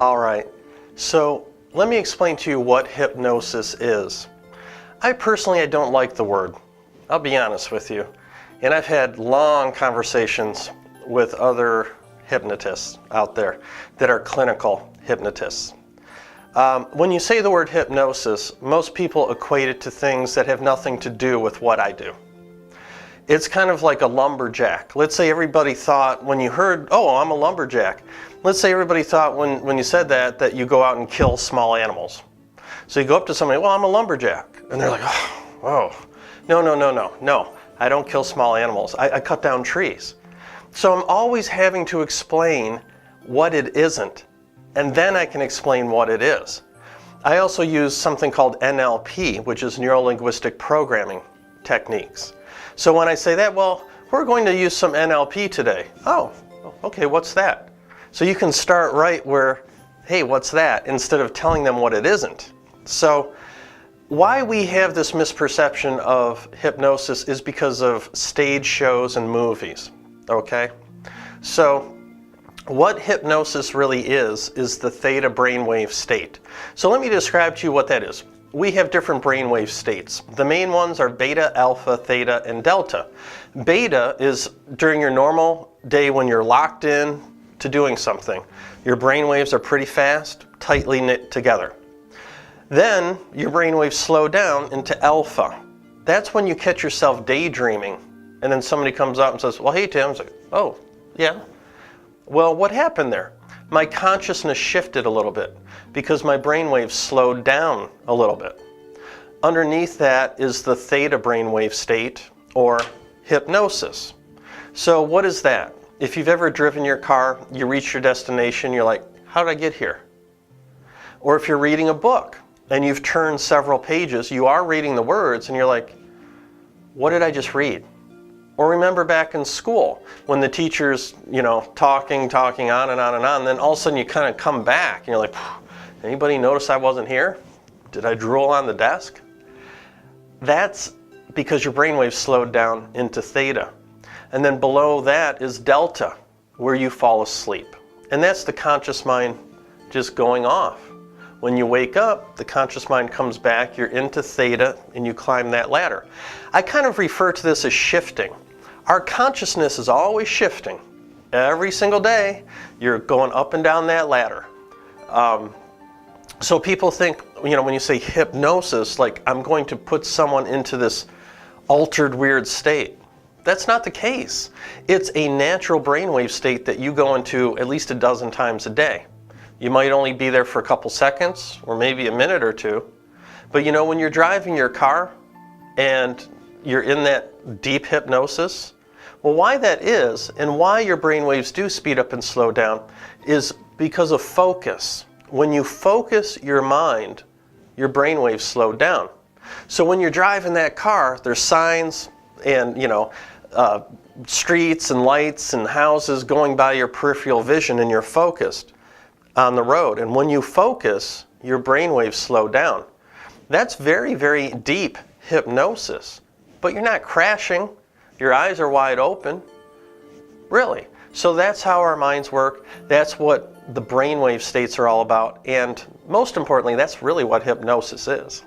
All right, so let me explain to you what hypnosis is. I don't like the word. I'll be honest with you. And I've had long conversations with other hypnotists out there that are clinical hypnotists. When you say the word hypnosis, most people equate it to things that have nothing to do with what I do. It's kind of like a lumberjack. Let's say everybody thought when you heard, oh, I'm a lumberjack. Let's say everybody thought when you said that you go out and kill small animals. So you go up to somebody, well, I'm a lumberjack. And they're like, oh, no, I don't kill small animals. I cut down trees. So I'm always having to explain what it isn't, and then I can explain what it is. I also use something called NLP, which is neuro-linguistic programming techniques. So when I say that, well, we're going to use some NLP today. Oh, okay, what's that? So you can start right where, hey, what's that? Instead of telling them what it isn't. So why we have this misperception of hypnosis is because of stage shows and movies, okay? So what hypnosis really is the theta brainwave state. So let me describe to you what that is. We have different brainwave states. The main ones are beta, alpha, theta, and delta. Beta is during your normal day when you're locked in to doing something. Your brainwaves are pretty fast, tightly knit together. Then your brainwaves slow down into alpha. That's when you catch yourself daydreaming, and then somebody comes up and says, well, hey, Tim. I was like, oh, yeah. Well, what happened there? My consciousness shifted a little bit because my brainwaves slowed down a little bit. Underneath that is the theta brainwave state, or hypnosis. So what is that? If you've ever driven your car, you reach your destination, you're like, how did I get here? Or if you're reading a book and you've turned several pages, you are reading the words and you're like, what did I just read? Or remember back in school when the teacher's, talking on and on and on, then all of a sudden you kind of come back and you're like, anybody notice I wasn't here? Did I drool on the desk? That's because your brainwaves slowed down into theta. And then below that is delta, where you fall asleep. And that's the conscious mind just going off. When you wake up, the conscious mind comes back, you're into theta, and you climb that ladder. I kind of refer to this as shifting. Our consciousness is always shifting. Every single day, you're going up and down that ladder. So people think, when you say hypnosis, like I'm going to put someone into this altered, weird state. That's not the case. It's a natural brainwave state that you go into at least a dozen times a day. You might only be there for a couple seconds or maybe a minute or two. But when you're driving your car and you're in that deep hypnosis, well, why that is and why your brainwaves do speed up and slow down is because of focus. When you focus your mind, your brainwaves slow down. So when you're driving that car, there's signs and, streets and lights and houses going by your peripheral vision, and you're focused on the road. And when you focus, your brainwaves slow down. That's very, very deep hypnosis. But you're not crashing. Your eyes are wide open. Really. So that's how our minds work. That's what the brainwave states are all about. And most importantly, that's really what hypnosis is.